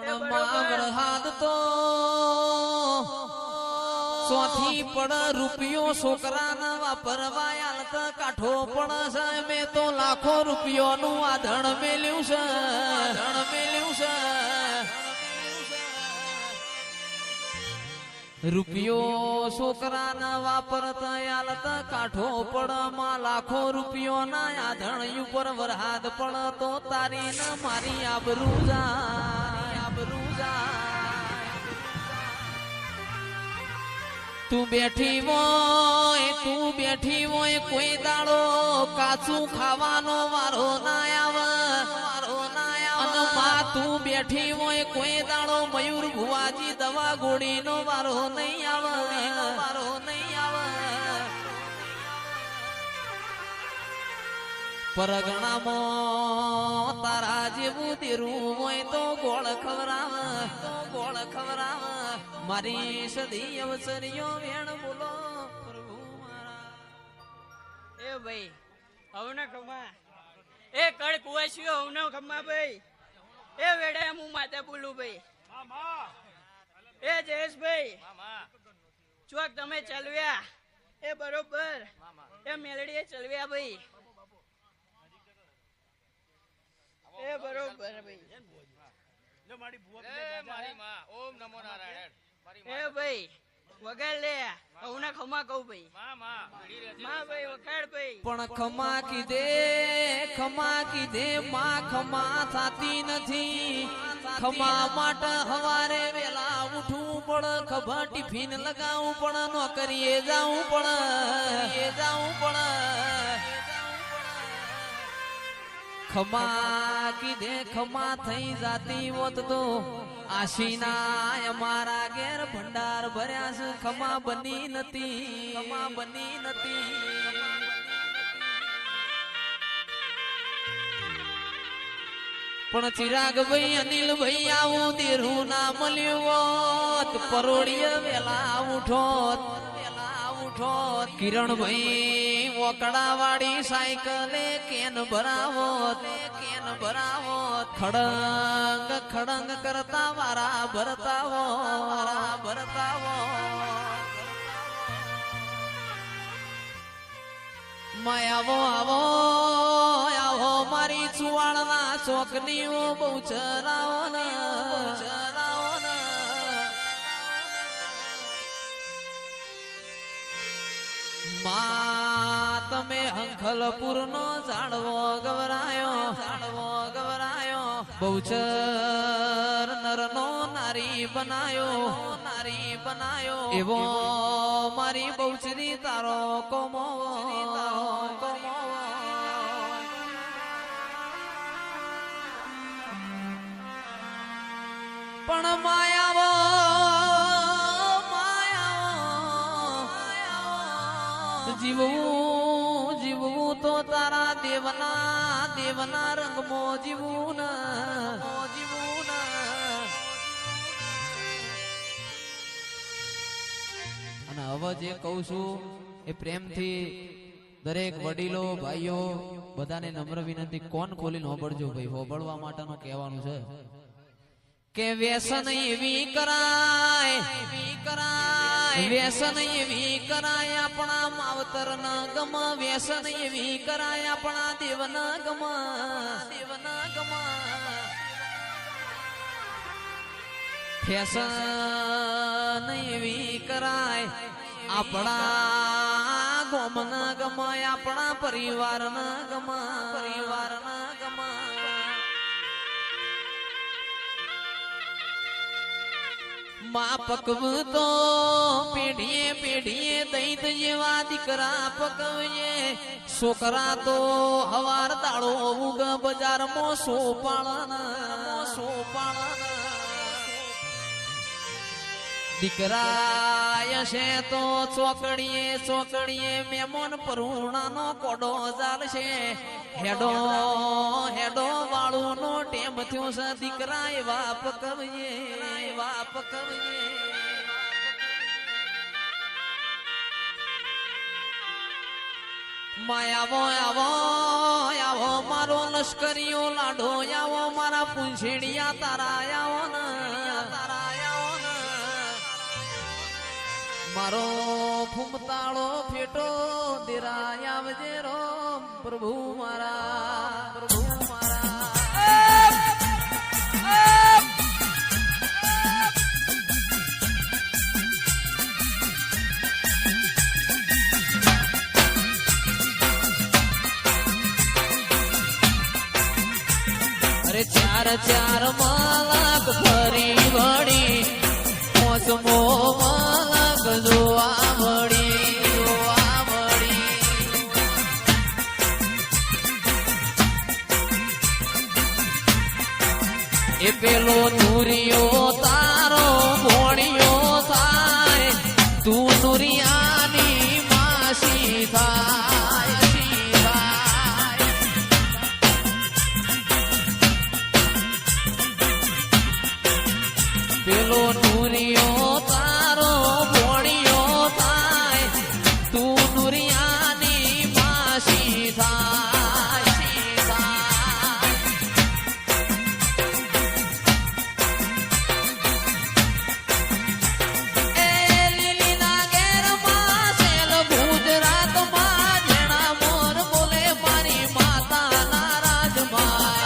પણ માગર હાથ તો ચોથી પણ રૂપિયો છોકરાના વાપરવા આલત કાઠો પણ છે મેં તો લાખો રૂપિયોનું આધણ મેલ્યું છે રૂપિયો છોકરાના વાપરતા આલત કાઠો પણ માં લાખો રૂપિયોના આધણ ઉપર વરહાદ પણ તો તારી ન મારી આબરૂ જાય તું બેઠી હોય કોઈ દાડો કાચું ખાવાનો વારો ના આવે અને માં તું બેઠી હોય કોઈ દાડો મયુર ભુવાજી દવા ગોળીનો વારો નહીં આવે પરગણામાં તારા જેવું દેરું હોય તો ગોળ ખવરાવ મારી સદી અવસરીઓ વેણ બોલો પ્રભુ મારા એ ભાઈ હવના ખમા એ કડ કુવાસીઓ હવનો ખમા ભાઈ એ વેડે હું માતા બોલું ભાઈ એ જયેશભાઈ ચોક તમે ચલવ્યા એ બરોબર એ મેલડીએ ચલવ્યા ભાઈ એ બરોબર ભાઈ એ ભાઈ વગાડ લે હવના ખમા કહું ભાઈ માં ભાઈ વગાડ ભાઈ પણ ખમા કીધે માં ખમા થાતી નથી ખમા માટે હવારે વેલા ઉઠવું પડે ખભા ટિફિન લગાવવું પડે નોકરીએ જાવું પડે ખમા કીધે ખમા થઈ જાતી હોત તો આશીના અમારા ઘેર ભંડાર ભર્યા છે ખમા બની નથી પણ ચિરાગભાઈ અનિલભાઈ આવું દેરું ના મળ્યું હોત પરોડીએ વેલા ઉઠોત કિરણભાઈ ઓકડા વાળી સાયકલે કેન ભરાવોત ખડંગ કરતા વારા ભરતાવો આવો મારી ચુવાણના ચોકની બહુ ચરાવો માં તમે અંખલપુર નો ઝાડવો ગવરાયો બહુચર નરનો નારી બનાયો એવો મારી બહુચરી તારો કોમો પણ માયાવો જીવવું તો તારા દેવના રંગમાં જીવવું અને હવે જે કહું છું એ પ્રેમથી દરેક વડીલો ભાઈઓ બધાને નમ્ર વિનંતી કોણ ખોલીને હોબળજો ભાઈ હોબળવા માટેનું કહેવાનું છે કે વ્યસન એવી કરાય આપણા માવતર ન ગમ વ્યસન એવી કરાય આપણા દેવ ન ગમ ફેશન એવી કરાય આપણા ગોમ ન ગમ આપણા પરિવાર ન ગમ માં પકવું તો પેઢીએ દૈત જેવા દીકરા પકવીએ છોકરા તો હવાર દાડો ઉગ બજારમાં સોપાળન દીકરા છે તો ચોકડીએ મેમોન પરુણાનો કોડો ચાલશે હેડો વાળું નો ટેમ થયો છે દીકરા એવા પકવીએ આવો મારો લશ્કરીઓ લાડો આવો મારા પૂંછેડિયા તારા આવો ને મારો ફૂમતાળો ફેટો દેરાય આવજે રો પ્રભુ મારા પ્રભુ અરે ચાર ચાર માલક ફરી વળી મોસમો માલક જોવા મળી એ પેલો નુરિયો તારો ભોણિયો થાય તું નુરિયાની માસી થાય પેલો નુરિયો તારો ભોણિયો થાય તું નુરિયાની માસી થાય એ લીલીના ઘેરમાં સેલ ગુજરાતમાં જેણા મોર બોલે મારી માતાના રાજમાં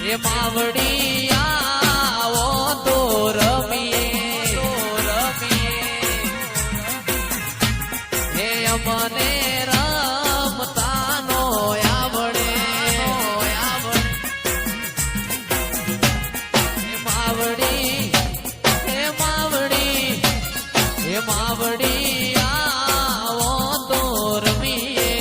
એ માવડી આવો તો રમીએ હે અમને રમતાનો આવડે હે માવડી આવો તો રમીએ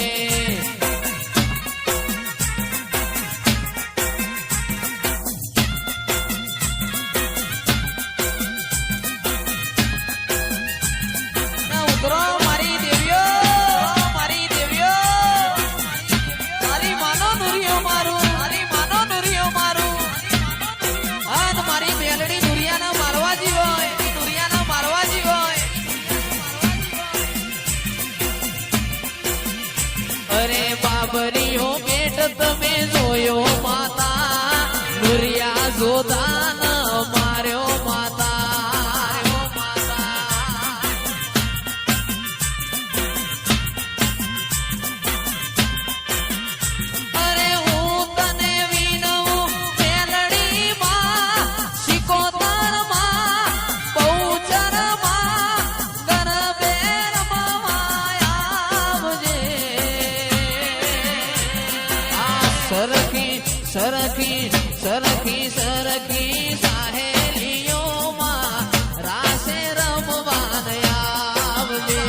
અરે બાબરીઓ પેટ તમે જોયો માતા નુરિયા જોદાન માર્યો માતા અરે હું તને વિનવું મેલડીમાં સિકોતરમાં બહુચરમાં ગરબે સરખી સાહેલીઓમાં રાસે રમવાન આવજે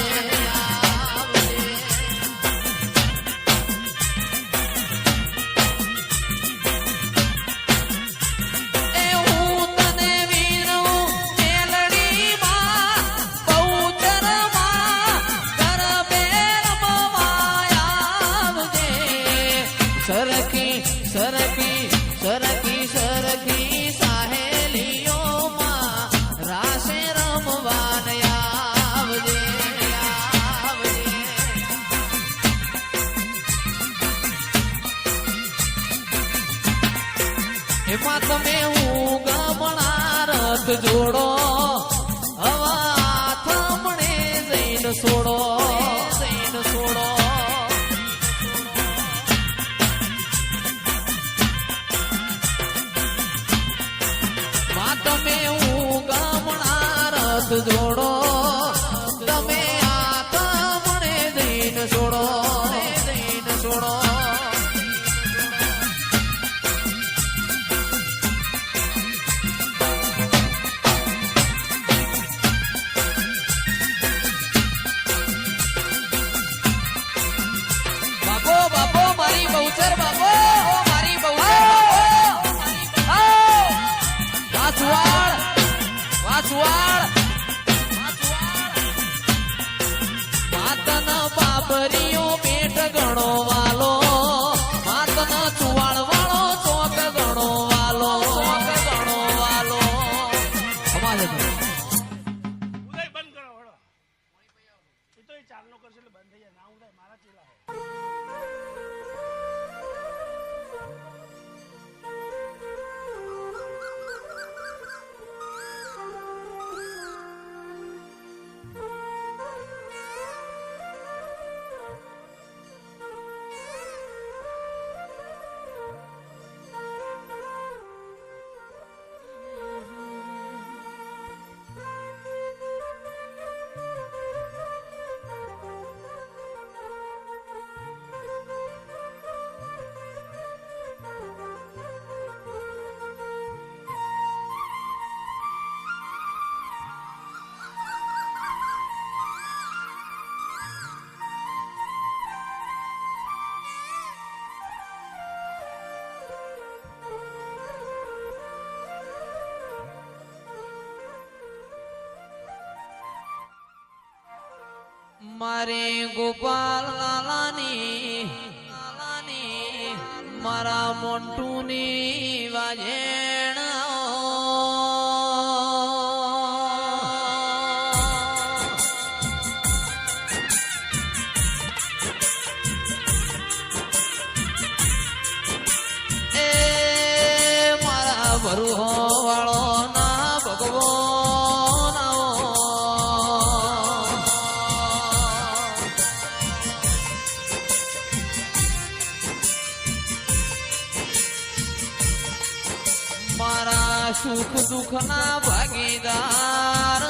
એ હું તને વીરવું મેલડીમાં બહુચરમાં ગરબે રમવા આવજે સરખી સાહેલીઓમાં રાસે રમવાન આવજે એમાં તમે હું ગમણા રથ જોડો હવા થમણે જઈને છોડો તમે હું ગમણા રથ જોડો તમે આ મને દઈને છોડો બાપો મારી બહુચર બાપો મારી બહુચર વાસવાળ મારે ગોપાલ લાલાની મારા મોન્ટુની વાજેણ એ મારા ભરુહો વાળો ના ભગવો મારા સુખ દુઃખ ના ભાગીદાર